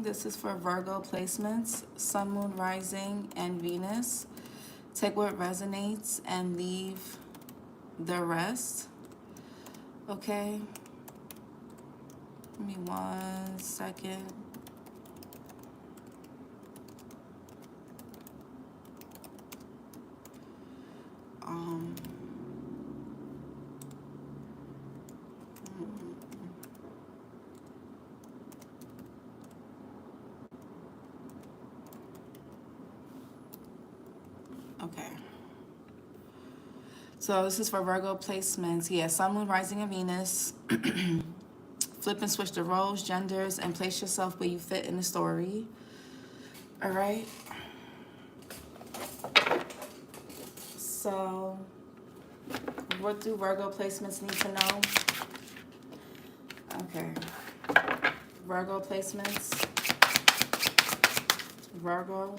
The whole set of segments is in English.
This is for Virgo placements, Sun, Moon, Rising, and Venus. Take what resonates and leave the rest. Okay. Give me 1 second. Um. Okay. So this is for Virgo placements. Yeah, Sun, Moon, Rising, and Venus. Flip and switch the roles, genders, and place yourself where you fit in the story. All right. So, what do Virgo placements need to know? Okay. Virgo placements. Virgo.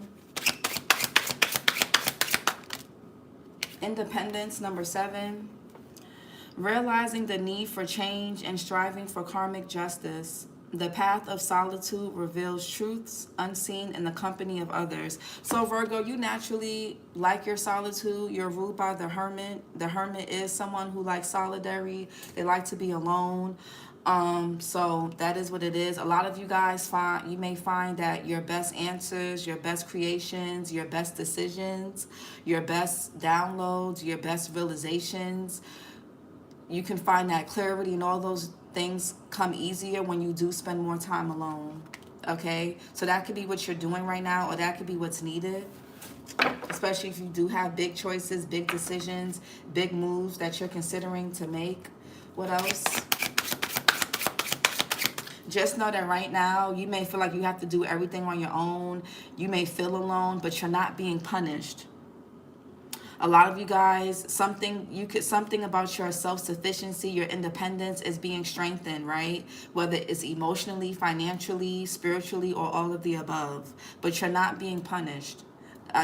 Independence, number 7. Realizing the need for change and striving for karmic justice. The path of solitude reveals truths unseen in the company of others. So Virgo, you naturally like your solitude. You're ruled by the hermit. The hermit is someone who likes solitary. They like to be alone. So that is what it is. A lot of you guys you may find that your best answers, your best creations, your best decisions, your best downloads, your best realizations, you can find that clarity and all those things come easier when you do spend more time alone. Okay, so that could be what you're doing right now, or that could be what's needed, especially if you do have big choices, big decisions, big moves that you're considering to make. What else? Just know that right now you may feel like you have to do everything on your own. You may feel alone, but you're not being punished. A lot of you guys, something about your self-sufficiency, your independence is being strengthened, right? Whether it's emotionally, financially, spiritually, or all of the above. But you're not being punished.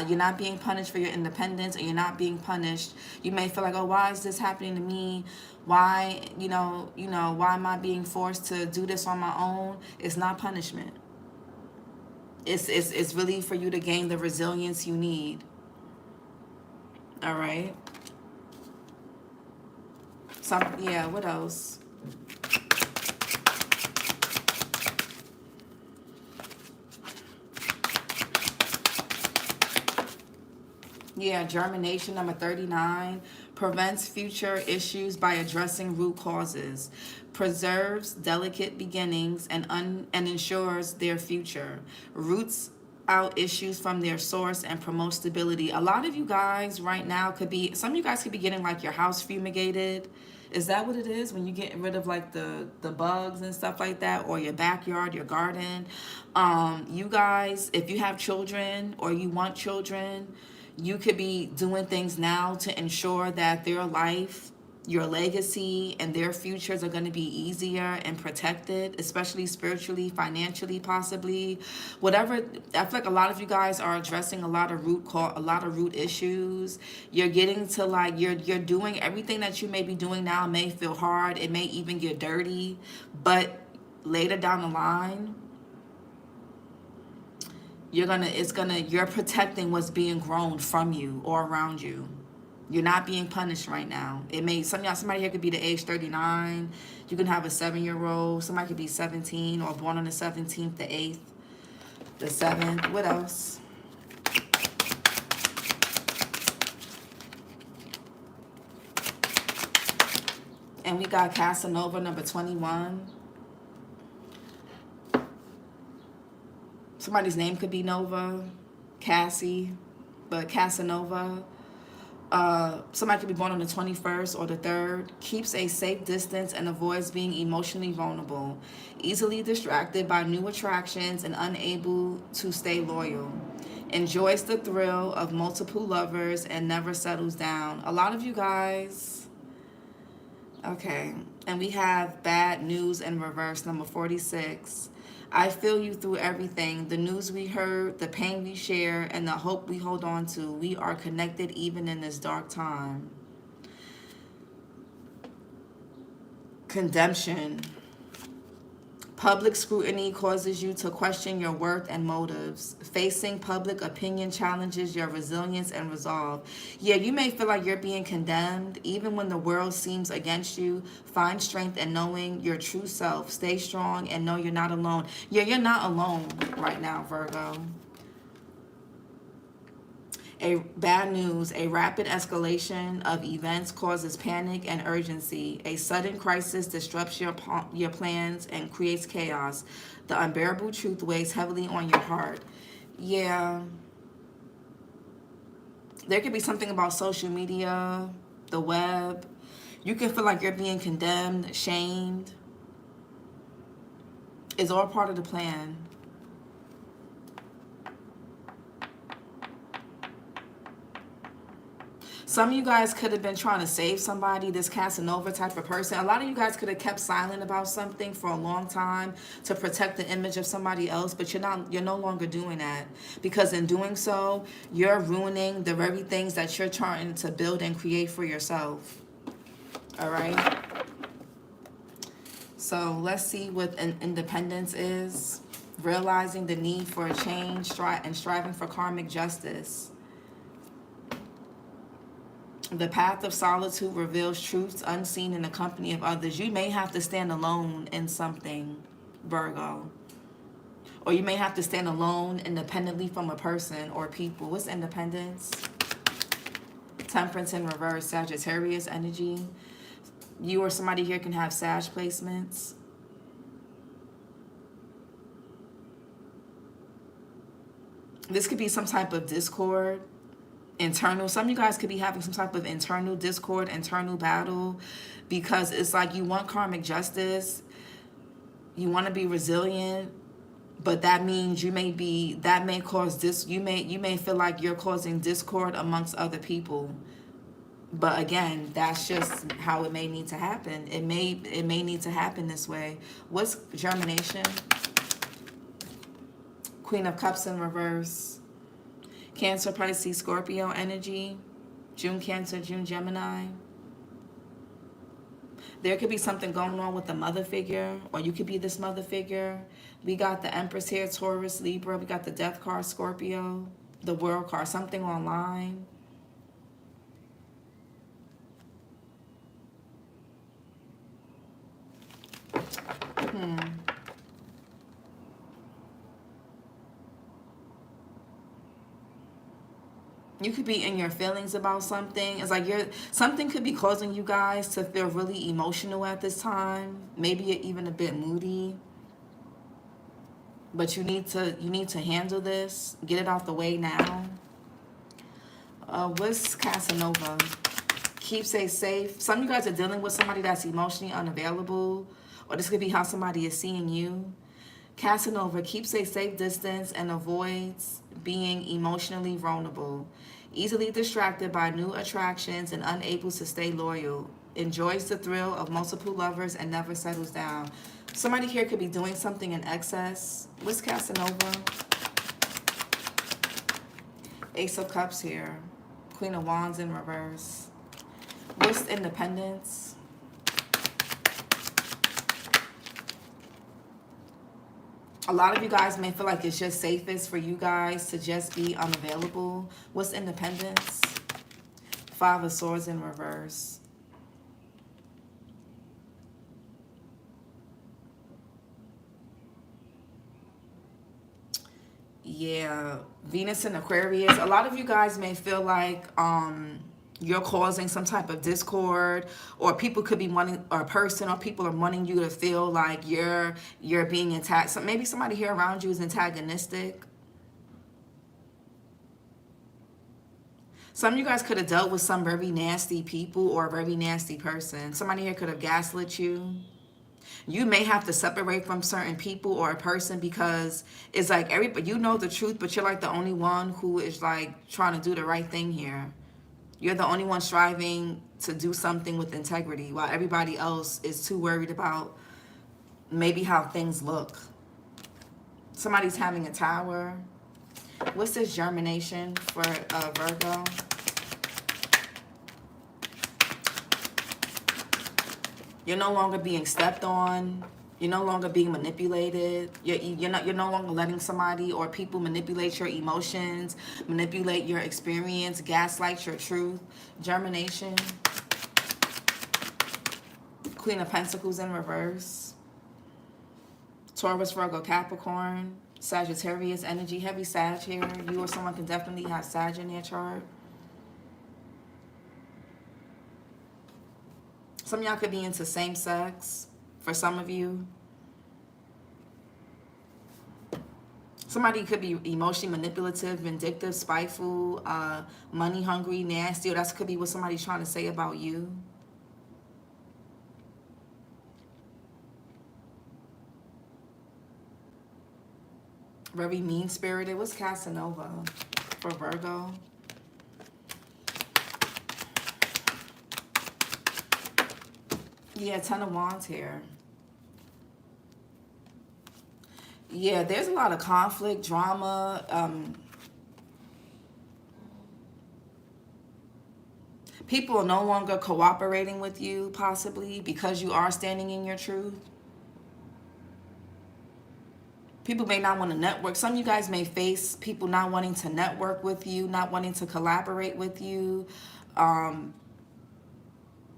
You're not being punished for your independence, and you're not being punished. You may feel like, oh, why is this happening to me? Why, why am I being forced to do this on my own? It's not punishment. It's really for you to gain the resilience you need. All right. Yeah, what else? Yeah, germination, number 39. Prevents future issues by addressing root causes. Preserves delicate beginnings and ensures their future. Roots out issues from their source and promotes stability. A lot of you guys right now some of you guys could be getting like your house fumigated. Is that what it is when you get rid of like the bugs and stuff like that, or your backyard, your garden? You guys, if you have children or you want children, you could be doing things now to ensure that their life, your legacy, and their futures are going to be easier and protected, especially spiritually, financially, possibly. Whatever. I feel like a lot of you guys are addressing a lot of root issues. You're getting to like you're doing everything that you may be doing now may feel hard. It may even get dirty, but later down the line, you're protecting what's being grown from you or around you. You're not being punished right now. Somebody here could be the age 39. You can have a 7-year-old. Somebody could be 17 or born on the 17th, the 8th, the 7th. What else? And we got Casanova, number 21. Somebody's name could be Nova, Cassie, but Casanova. Somebody could be born on the 21st or the 3rd. Keeps a safe distance and avoids being emotionally vulnerable. Easily distracted by new attractions and unable to stay loyal. Enjoys the thrill of multiple lovers and never settles down. A lot of you guys. Okay. And we have bad news in reverse, number 46. I feel you through everything. The news we heard, the pain we share, and the hope we hold on to. We are connected even in this dark time. Condemnation. Public scrutiny causes you to question your worth and motives. Facing public opinion challenges your resilience and resolve. Yeah, you may feel like you're being condemned. Even when the world seems against you, find strength in knowing your true self. Stay strong and know you're not alone. Yeah, you're not alone right now, Virgo. Bad news, a rapid escalation of events causes panic and urgency. A sudden crisis disrupts your plans and creates chaos. The unbearable truth weighs heavily on your heart. Yeah, there could be something about social media, the web. You can feel like you're being condemned, shamed. It's all part of the plan. Some of you guys could have been trying to save somebody, this Casanova type of person. A lot of you guys could have kept silent about something for a long time to protect the image of somebody else, but you're no longer doing that. Because in doing so, you're ruining the very things that you're trying to build and create for yourself. All right? So let's see what independence is. Realizing the need for a change and striving for karmic justice. The path of solitude reveals truths unseen in the company of others. You may have to stand alone in something, Virgo. Or you may have to stand alone independently from a person or people. What's independence? Temperance in reverse, Sagittarius energy. You or somebody here can have Sag placements. This could be some type of discord. Internal, some of you guys could be having some type of internal discord, internal battle, because it's like you want karmic justice, you want to be resilient, but that means you may cause this, you may feel like you're causing discord amongst other people. But again, that's just how it may need to happen. It may need to happen this way. What's germination? Queen of Cups in reverse. Cancer, Pisces, Scorpio energy. June Cancer, June Gemini. There could be something going on with the mother figure, or you could be this mother figure. We got the Empress here, Taurus, Libra. We got the Death card, Scorpio. The World card, something online. You could be in your feelings about something. It's like something could be causing you guys to feel really emotional at this time. Maybe you're even a bit moody. But you need to handle this. Get it out the way now. What's Casanova? Keep safe. Some of you guys are dealing with somebody that's emotionally unavailable. Or this could be how somebody is seeing you. Casanova keeps a safe distance and avoids being emotionally vulnerable. Easily distracted by new attractions and unable to stay loyal. Enjoys the thrill of multiple lovers and never settles down. Somebody here could be doing something in excess. What's Casanova? Ace of Cups here. Queen of Wands in reverse. What's independence? A lot of you guys may feel like it's just safest for you guys to just be unavailable. What's independence? Five of Swords in reverse. Yeah, Venus in Aquarius. A lot of you guys may feel like you're causing some type of discord, or people could be wanting, or a person or people are wanting you to feel like you're being attacked. So maybe somebody here around you is antagonistic. Some of you guys could have dealt with some very nasty people or a very nasty person. Somebody here could have gaslit you. You may have to separate from certain people or a person because it's like everybody, you know the truth, but you're like the only one who is like trying to do the right thing here. You're the only one striving to do something with integrity while everybody else is too worried about maybe how things look. Somebody's having a tower. What's this germination for Virgo? You're no longer being stepped on. You're no longer being manipulated. You're no longer letting somebody or people manipulate your emotions, manipulate your experience, gaslight your truth. Germination. Queen of Pentacles in reverse. Taurus, Virgo, Capricorn. Sagittarius energy, heavy Sag here. You or someone can definitely have Sag in their chart. Some of y'all could be into same sex. For some of you, somebody could be emotionally manipulative, vindictive, spiteful, money hungry, nasty, or that could be what somebody's trying to say about you. Very mean-spirited. What's Casanova for Virgo? Yeah, Ten of Wands here. Yeah, there's a lot of conflict, drama. People are no longer cooperating with you, possibly, because you are standing in your truth. People may not want to network. Some of you guys may face people not wanting to network with you, not wanting to collaborate with you. And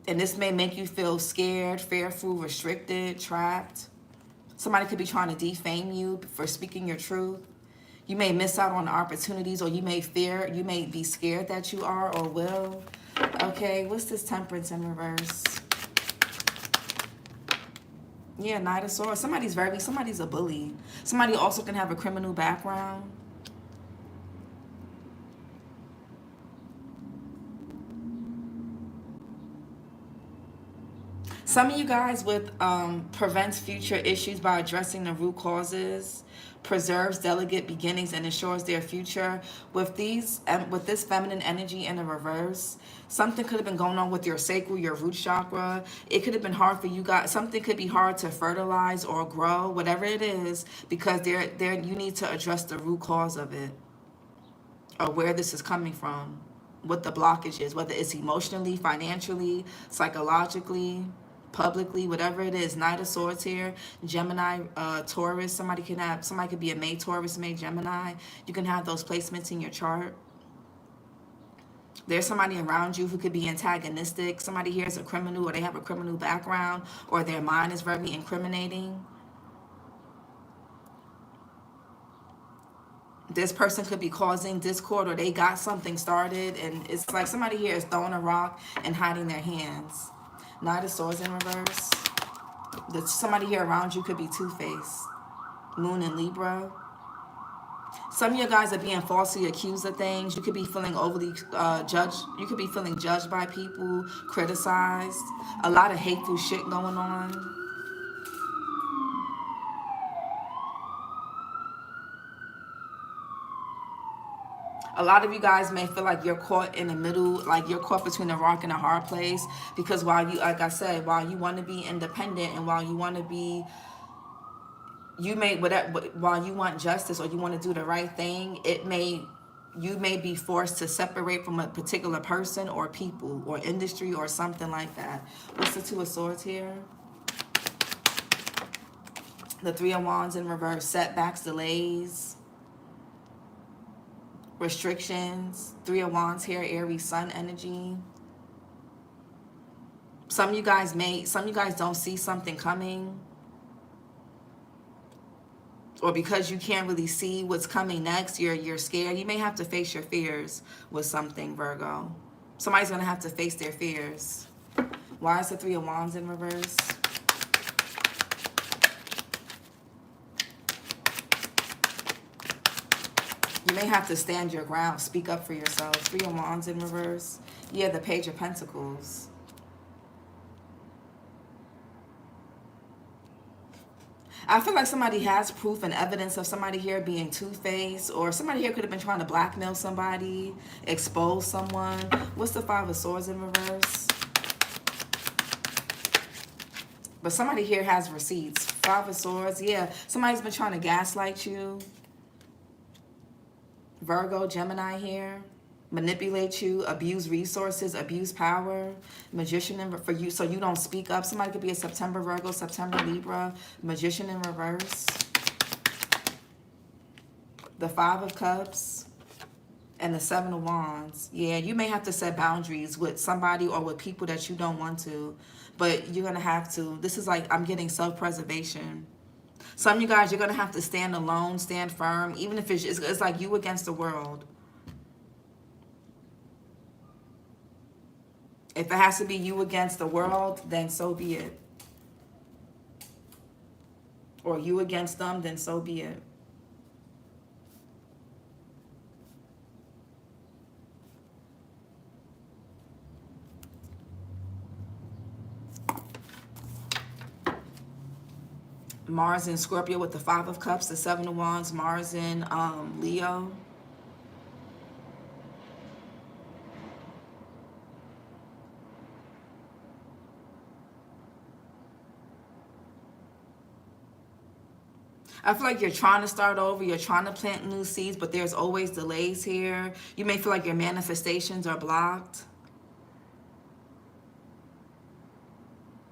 this may make you feel scared, fearful, restricted, trapped. Somebody could be trying to defame you for speaking your truth. You may miss out on opportunities, or you may be scared that you are or will. Okay, what's this Temperance in reverse? Yeah, Knight of Swords. Somebody's a bully. Somebody also can have a criminal background. Some of you guys with prevents future issues by addressing the root causes, preserves delicate beginnings, and ensures their future. With this feminine energy in the reverse, something could have been going on with your sacral, your root chakra. It could have been hard for you guys. Something could be hard to fertilize or grow, whatever it is, because you need to address the root cause of it, or where this is coming from, what the blockage is, whether it's emotionally, financially, psychologically, publicly, whatever it is. Knight of Swords here. Gemini, Taurus. Somebody could be a May Taurus, May Gemini. You can have those placements in your chart. There's somebody around you who could be antagonistic. Somebody here is a criminal, or they have a criminal background, or their mind is very incriminating. This person could be causing discord, or they got something started, and it's like somebody here is throwing a rock and hiding their hands. Knight of Swords in reverse. Somebody here around you could be two-faced. Moon in Libra. Some of you guys are being falsely accused of things. You could be feeling overly judged. You could be feeling judged by people, criticized. A lot of hateful shit going on. A lot of you guys may feel like you're caught in the middle, like you're caught between a rock and a hard place, because while you, like I said, while you want to be independent, and while you want to be, while you want justice, or you want to do the right thing, you may be forced to separate from a particular person or people or industry or something like that. What's the Two of Swords here? The Three of Wands in reverse. Setbacks, delays, restrictions. Three of Wands here. Aries Sun energy. Some of you guys don't see something coming, or because you can't really see what's coming next, you're scared. You may have to face your fears with something, Virgo. Somebody's gonna have to face their fears. Why is the Three of Wands in reverse? You may have to stand your ground, speak up for yourself. Three of Wands in reverse. Yeah, the Page of Pentacles. I feel like somebody has proof and evidence of somebody here being two-faced, or somebody here could have been trying to blackmail somebody, expose someone. What's the Five of Swords in reverse? But somebody here has receipts. Five of Swords, yeah. Somebody's been trying to gaslight you. Virgo, Gemini here. manipulate you, abuse resources, abuse power. Magician for you, so you don't speak up. Somebody could be a September Virgo, September Libra. Magician in reverse. The Five of Cups. And the Seven of Wands. Yeah, you may have to set boundaries with somebody or with people that you don't want to. But you're going to have to. This is like, I'm getting self-preservation. Some of you guys, you're going to have to stand alone, stand firm. Even if it's like you against the world. If it has to be you against the world, then so be it. Or you against them, then so be it. Mars in Scorpio with the Five of Cups, the Seven of Wands, Mars in Leo. I feel like you're trying to start over, you're trying to plant new seeds, but there's always delays here. You may feel like your manifestations are blocked.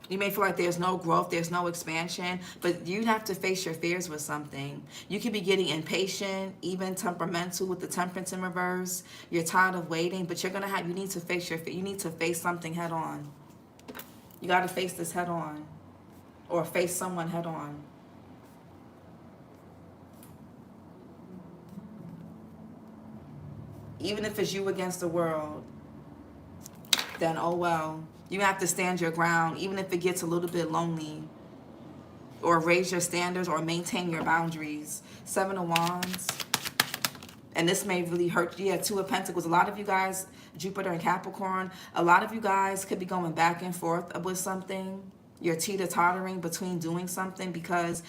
You may feel like there's no growth, there's no expansion, but you have to face your fears with something. You could be getting impatient, even temperamental with the Temperance in reverse. You're tired of waiting, but you need to face you need to face something head on. You got to face this head on, or face someone head on. Even if it's you against the world, then oh well. You have to stand your ground, even if it gets a little bit lonely. Or raise your standards or maintain your boundaries. Seven of Wands. And this may really hurt. Yeah, Two of Pentacles. A lot of you guys, Jupiter and Capricorn, a lot of you guys could be going back and forth with something. You're teeter-tottering between doing something because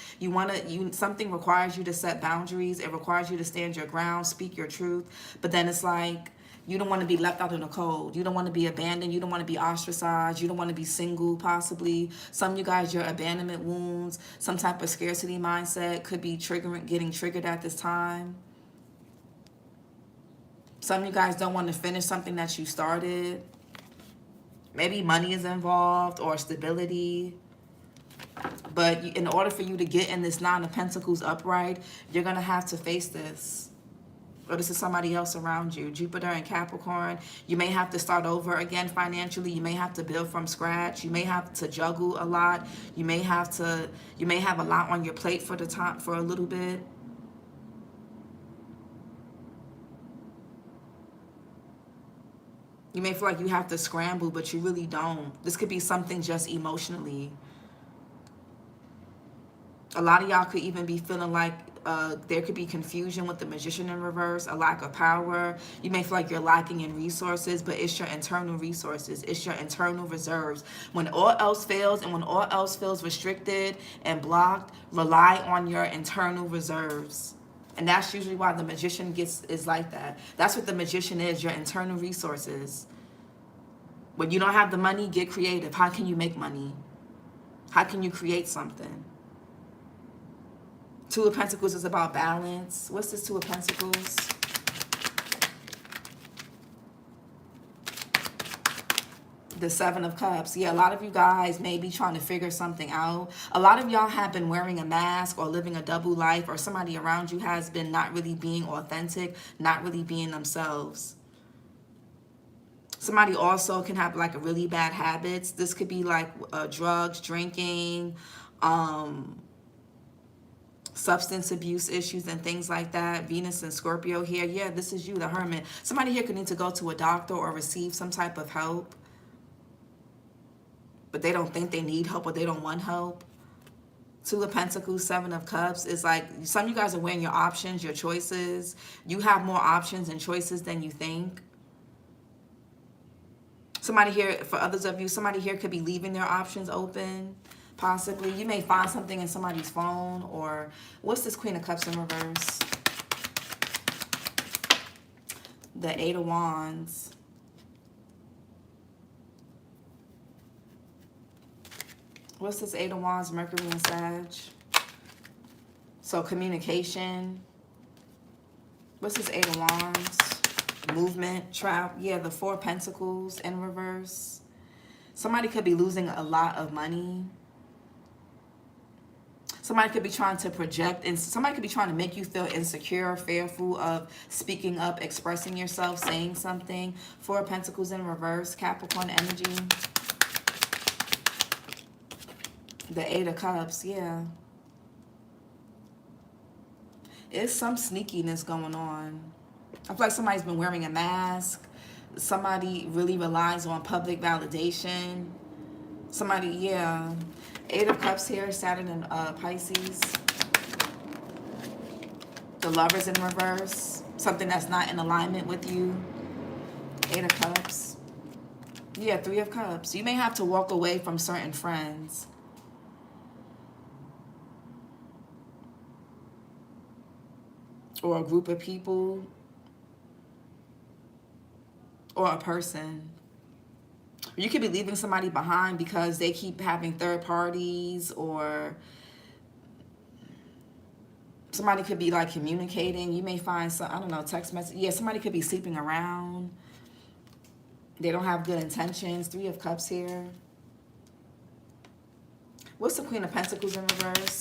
something requires you to set boundaries. It requires you to stand your ground, speak your truth. But then it's like, you don't want to be left out in the cold. You don't want to be abandoned. You don't want to be ostracized. You don't want to be single, possibly. Some of you guys, your abandonment wounds, some type of scarcity mindset could be getting triggered at this time. Some of you guys don't want to finish something that you started. Maybe money is involved or stability. But in order for you to get in this Nine of Pentacles upright, you're going to have to face this. Or this is somebody else around you. Jupiter and Capricorn. You may have to start over again financially. You may have to build from scratch. You may have to juggle a lot. You may have a lot on your plate for a little bit. You may feel like you have to scramble, but you really don't. This could be something just emotionally. A lot of y'all could even be feeling like there could be confusion with the Magician in reverse, a lack of power. You may feel like you're lacking in resources, but it's your internal resources. It's your internal reserves. When all else fails and when all else feels restricted and blocked, rely on your internal reserves. And that's usually why the Magician is like that. That's what the Magician is, your internal resources. When you don't have the money, get creative. How can you make money? How can you create something? Two of Pentacles is about balance. What's this Two of Pentacles? The Seven of Cups. Yeah, a lot of you guys may be trying to figure something out. A lot of y'all have been wearing a mask or living a double life, or somebody around you has been not really being authentic, not really being themselves. Somebody also can have like really bad habits. This could be like drugs, drinking, substance abuse issues and things like that. Venus and Scorpio here. Yeah, this is you, the Hermit. Somebody here could need to go to a doctor or receive some type of help, but they don't think they need help or they don't want help. Two of Pentacles, Seven of Cups is like some of you guys are weighing your options, your choices. You have more options and choices than you think. Somebody here, for others of you, somebody here could be leaving their options open. Possibly. You may find something in somebody's phone, or what's this Queen of Cups in reverse? The Eight of Wands. What's this Eight of Wands? Mercury and Sag. So communication. What's this Eight of Wands? movement, trap. Yeah, the Four of Pentacles in reverse. Somebody could be losing a lot of money. Somebody could be trying to project, and somebody could be trying to make you feel insecure, fearful of speaking up, expressing yourself, saying something. Four of Pentacles in reverse, Capricorn energy. The Eight of Cups, yeah. It's some sneakiness going on. I feel like somebody's been wearing a mask. Somebody really relies on public validation. Somebody, yeah. Eight of Cups here, Saturn and Pisces. The Lovers in reverse. Something that's not in alignment with you. Eight of Cups. Yeah, Three of Cups. You may have to walk away from certain friends. Or a group of people. Or a person. You could be leaving somebody behind because they keep having third parties, or somebody could be like communicating. You may find some, I don't know, text message. Yeah, somebody could be sleeping around. They don't have good intentions. Three of Cups here. What's the Queen of Pentacles in reverse?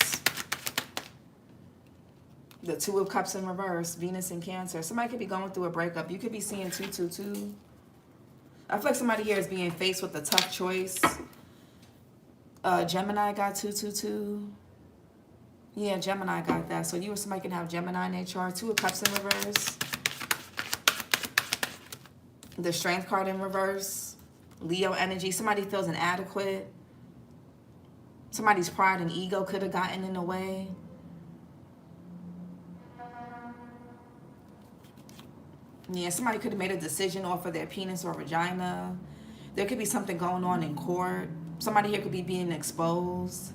The Two of Cups in reverse. Venus in Cancer. Somebody could be going through a breakup. You could be seeing 222. I feel like somebody here is being faced with a tough choice. Gemini got 222. Yeah, Gemini got that. So you or somebody can have Gemini in their chart. Two of Cups in reverse. The Strength card in reverse. Leo energy. Somebody feels inadequate. Somebody's pride and ego could have gotten in the way. Yeah, somebody could have made a decision off of their penis or vagina. There could be something going on in court. Somebody here could be being exposed.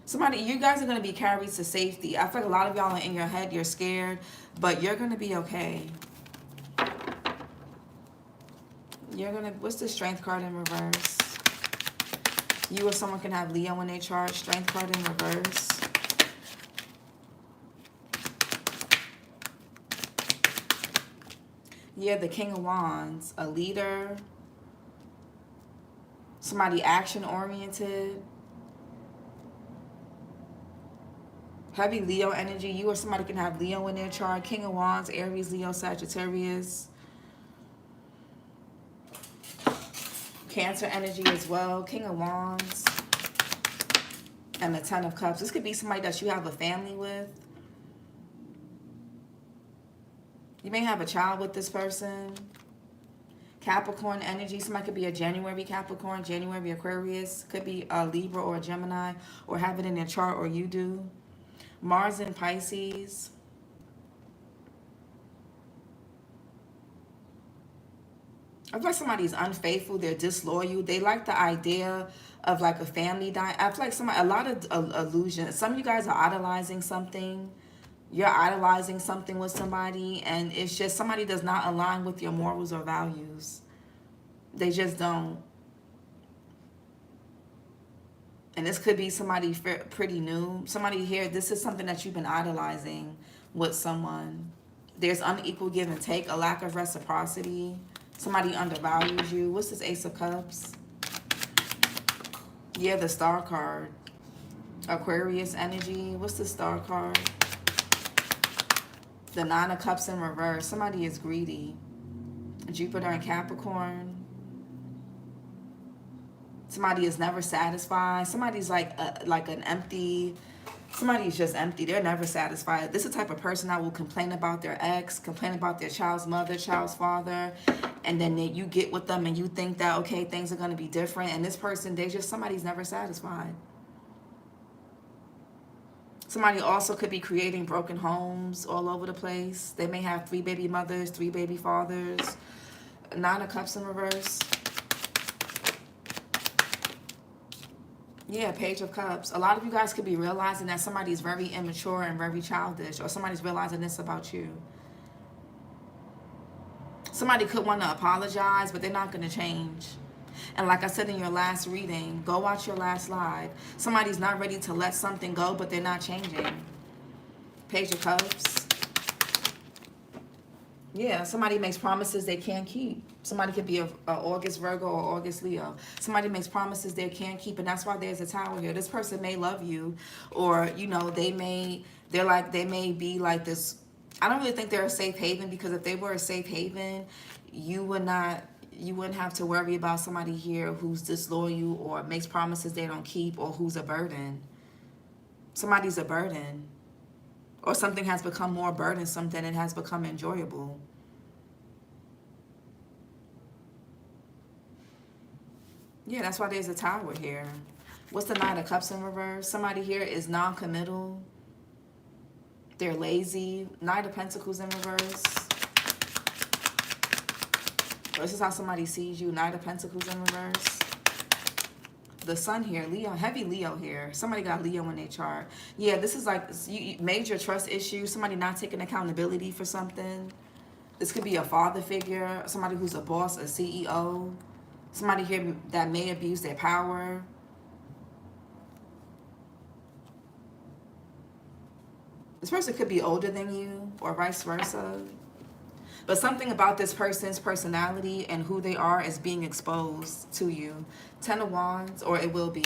Somebody, you guys are going to be carried to safety. I feel like a lot of y'all are in your head. You're scared, but you're going to be okay. You're going to, what's the Strength card in reverse? You or someone can have Leo in their chart. Strength card in reverse. Yeah, the King of Wands, a leader, somebody action-oriented, heavy Leo energy. You or somebody can have Leo in their chart. King of Wands, Aries, Leo, Sagittarius. Cancer energy as well. King of Wands and the Ten of Cups. This could be somebody that you have a family with. You may have a child with this person. Capricorn energy. Somebody could be a January Capricorn, January Aquarius. Could be a Libra or a Gemini, or have it in their chart, or you do. Mars in Pisces. I feel like somebody's unfaithful. They're disloyal. They like the idea of like a family dying. I feel like a lot of illusion. Some of you guys are idolizing something. You're idolizing something with somebody, and it's just somebody does not align with your morals or values. They just don't. And this could be somebody pretty new. Somebody here, this is something that you've been idolizing with someone. There's unequal give and take, a lack of reciprocity. Somebody undervalues you. What's this Ace of Cups? Yeah, the Star card. Aquarius energy. What's the Star card? The Nine of Cups in reverse. Somebody is greedy. Jupiter and Capricorn. Somebody is never satisfied. Somebody's like an empty. Somebody's just empty. They're never satisfied. This is the type of person that will complain about their ex, complain about their child's mother, child's father, and then you get with them and you think that, okay, things are going to be different. And this person, somebody's never satisfied. Somebody also could be creating broken homes all over the place. They may have 3 baby mothers, 3 baby fathers. Nine of Cups in reverse. Yeah, Page of Cups. A lot of you guys could be realizing that somebody's very immature and very childish, or somebody's realizing this about you. Somebody could want to apologize, but they're not going to change. And like I said in your last reading, go watch your last live. Somebody's not ready to let something go, but they're not changing. Page of Cups. Yeah, somebody makes promises they can't keep. Somebody could be a August Virgo or August Leo. Somebody makes promises they can't keep, and that's why there's a tower here. This person may love you, or you know, they may be like this. I don't really think they're a safe haven, because if they were a safe haven, you wouldn't have to worry about somebody here who's disloyal or makes promises they don't keep, or who's a burden. Somebody's a burden. Or something has become more burdensome than it has become enjoyable. Yeah, that's why there's a tower here. What's the Knight of Cups in reverse? Somebody here is non-committal. They're lazy. Knight of Pentacles in reverse. This is how somebody sees you. Knight of Pentacles in reverse. The Sun here, Leo, heavy Leo here. Somebody got Leo in their chart. Yeah, this is like major trust issues. Somebody not taking accountability for something. This could be a father figure, somebody who's a boss, a CEO. Somebody here that may abuse their power. This person could be older than you, or vice versa. But something about this person's personality and who they are is being exposed to you. 10 of Wands, or it will be.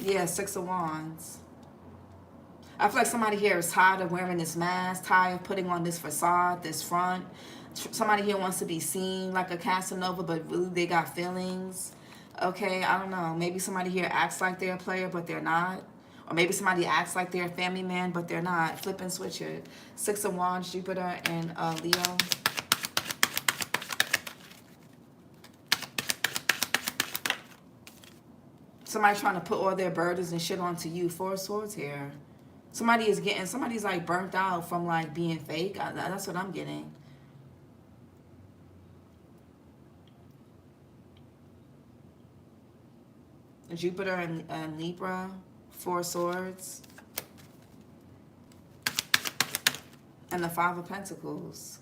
Yeah, 6 of Wands. I feel like somebody here is tired of wearing this mask, tired of putting on this facade, this front. Somebody here wants to be seen like a Casanova, but really they got feelings. Okay, I don't know. Maybe somebody here acts like they're a player, but they're not. Or maybe somebody acts like they're a family man, but they're not. Flip and switch it. 6 of Wands, Jupiter, and Leo. Somebody's trying to put all their burdens and shit onto you. 4 of Swords here. Somebody's like burnt out from like being fake. That's what I'm getting. Jupiter and Libra. 4 Swords. And the 5 of Pentacles.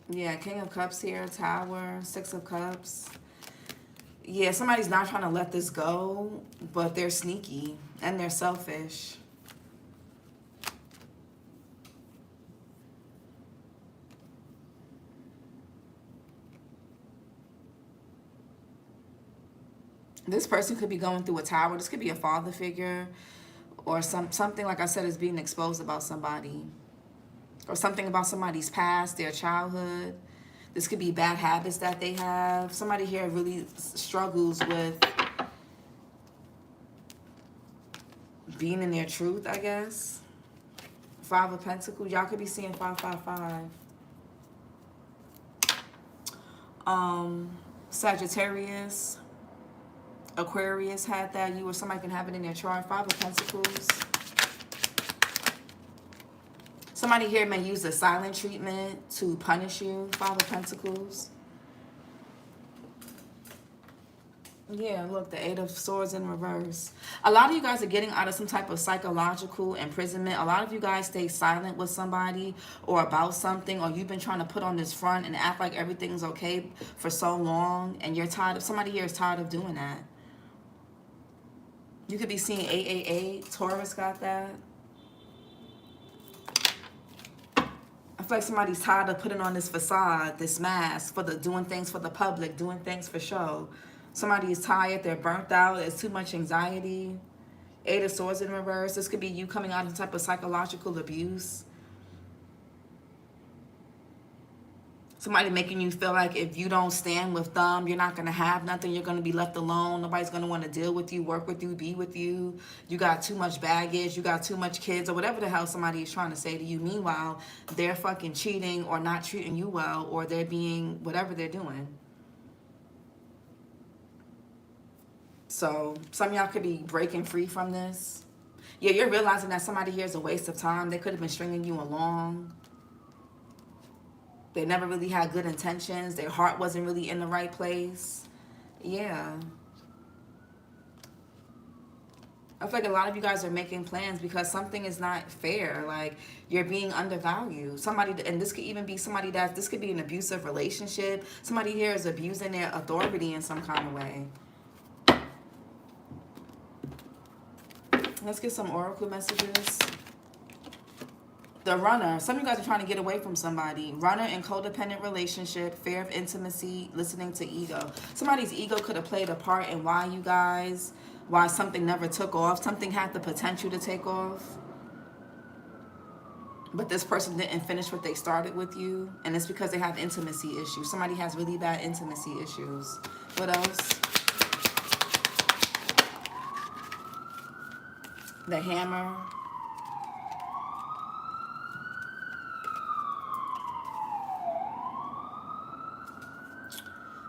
Yeah, King of Cups here, Tower, 6 of Cups. Yeah, somebody's not trying to let this go, but they're sneaky and they're selfish. This person could be going through a tower. This could be a father figure, or something, like I said, is being exposed about somebody. Or something about somebody's past, their childhood. This could be bad habits that they have. Somebody here really struggles with being in their truth, I guess. 5 of Pentacles. Y'all could be seeing 555. Sagittarius, Aquarius had that. You or somebody can have it in their chart. 5 of Pentacles. Somebody here may use the silent treatment to punish you. 5 of Pentacles. Yeah, look, the 8 of Swords in reverse. A lot of you guys are getting out of some type of psychological imprisonment. A lot of you guys stay silent with somebody or about something, or you've been trying to put on this front and act like everything's okay for so long, and you're tired of, somebody here is tired of doing that. You could be seeing 888. Taurus got that. I feel like somebody's tired of putting on this facade, this mask, for the doing things for the public, doing things for show. Somebody is tired, they're burnt out, there's too much anxiety. 8 of Swords in reverse. This could be you coming out of some type of psychological abuse. Somebody making you feel like if you don't stand with them, you're not going to have nothing. You're going to be left alone. Nobody's going to want to deal with you, work with you, be with you. You got too much baggage. You got too much kids, or whatever the hell somebody is trying to say to you. Meanwhile, they're fucking cheating or not treating you well, or they're being whatever they're doing. So some of y'all could be breaking free from this. Yeah, you're realizing that somebody here is a waste of time. They could have been stringing you along. They never really had good intentions. Their heart wasn't really in the right place. Yeah. I feel like a lot of you guys are making plans because something is not fair. Like, you're being undervalued. Somebody, and this could even be somebody this could be an abusive relationship. Somebody here is abusing their authority in some kind of way. Let's get some oracle messages. The runner. Some of you guys are trying to get away from somebody. Runner in codependent relationship, fear of intimacy, listening to ego. Somebody's ego could have played a part in why something never took off. Something had the potential to take off, but this person didn't finish what they started with you, and it's because they have intimacy issues. Somebody has really bad intimacy issues. What else? The hammer.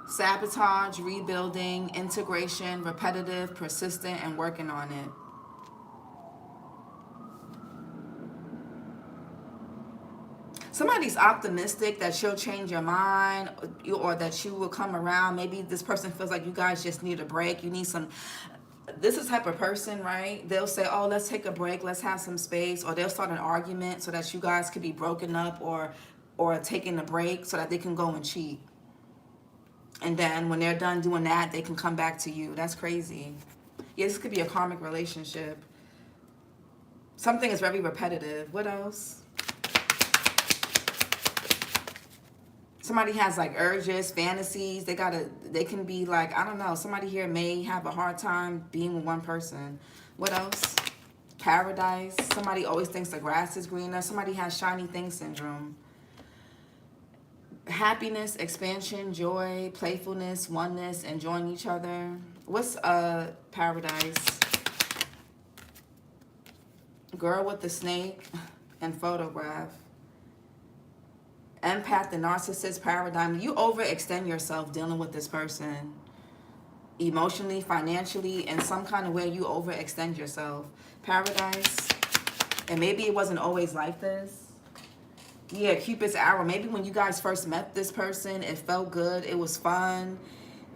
Sabotage, rebuilding, integration, repetitive, persistent, and working on it. Somebody's optimistic that she'll change your mind, or that you will come around. Maybe this person feels like you guys just need a break. You need some... This is the type of person, right? They'll say, oh, let's take a break. Let's have some space. Or they'll start an argument so that you guys could be broken up, or taking a break so that they can go and cheat. And then when they're done doing that, they can come back to you. That's crazy. Yeah, this could be a karmic relationship. Something is very repetitive. What else? Somebody has like urges, fantasies. They can be like, I don't know. Somebody here may have a hard time being with one person. What else? Paradise. Somebody always thinks the grass is greener. Somebody has shiny thing syndrome. Happiness, expansion, joy, playfulness, oneness, enjoying each other. What's paradise? Girl with the snake and photograph. Empath, the narcissist paradigm. You overextend yourself dealing with this person. Emotionally, financially, in some kind of way, you overextend yourself. Paradise. And maybe it wasn't always like this. Yeah, Cupid's arrow. Maybe when you guys first met this person, it felt good, it was fun.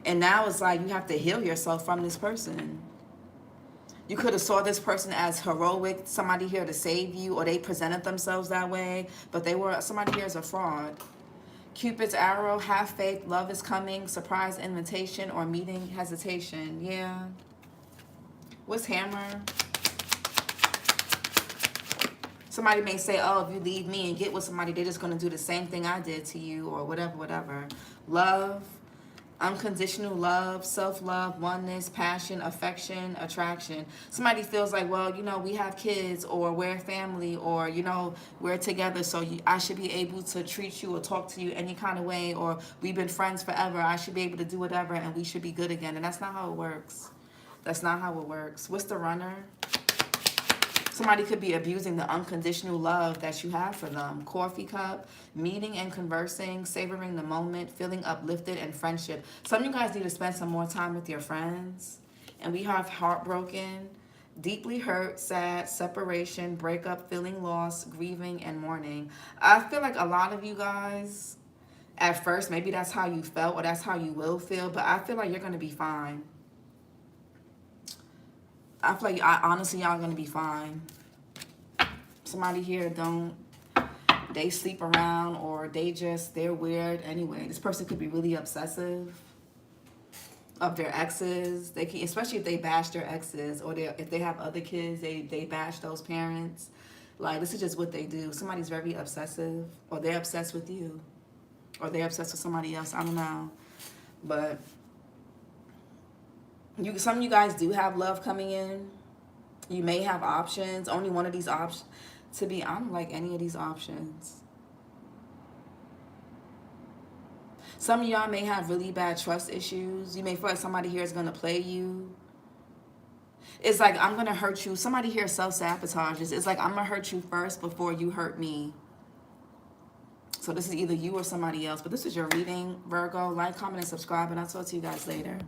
And now it's like you have to heal yourself from this person. You could have saw this person as heroic, somebody here to save you, or they presented themselves that way, but somebody here is a fraud. Cupid's arrow, have faith, love is coming, surprise invitation, or meeting hesitation. Yeah. What's hammer? Somebody may say, oh, if you leave me and get with somebody, they're just going to do the same thing I did to you, or whatever. Love, unconditional love, self-love, oneness, passion, affection, attraction. Somebody feels like, well, we have kids, or we're a family, or, we're together, so I should be able to treat you or talk to you any kind of way, or we've been friends forever. I should be able to do whatever, and we should be good again. And that's not how it works. That's not how it works. What's the runner? Somebody could be abusing the unconditional love that you have for them. Coffee cup, meeting and conversing, savoring the moment, feeling uplifted, and friendship. Some of you guys need to spend some more time with your friends. And we have heartbroken, deeply hurt, sad, separation, breakup, feeling lost, grieving, and mourning. I feel like a lot of you guys, at first, maybe that's how you felt, or that's how you will feel, but I feel like you're going to be fine. I feel like, honestly, y'all gonna be fine. Somebody here they sleep around, or they're weird anyway. This person could be really obsessive of their exes. They can, especially if they bash their exes, or if they have other kids, they bash those parents. Like, this is just what they do. Somebody's very obsessive, or they're obsessed with you, or they're obsessed with somebody else. I don't know, but some of you guys do have love coming in. You may have options. Only one of these options. I don't like any of these options. Some of y'all may have really bad trust issues. You may feel like somebody here is going to play you. It's like, I'm going to hurt you. Somebody here self-sabotages. It's like, I'm going to hurt you first before you hurt me. So this is either you or somebody else. But this is your reading, Virgo. Like, comment, and subscribe. And I'll talk to you guys later.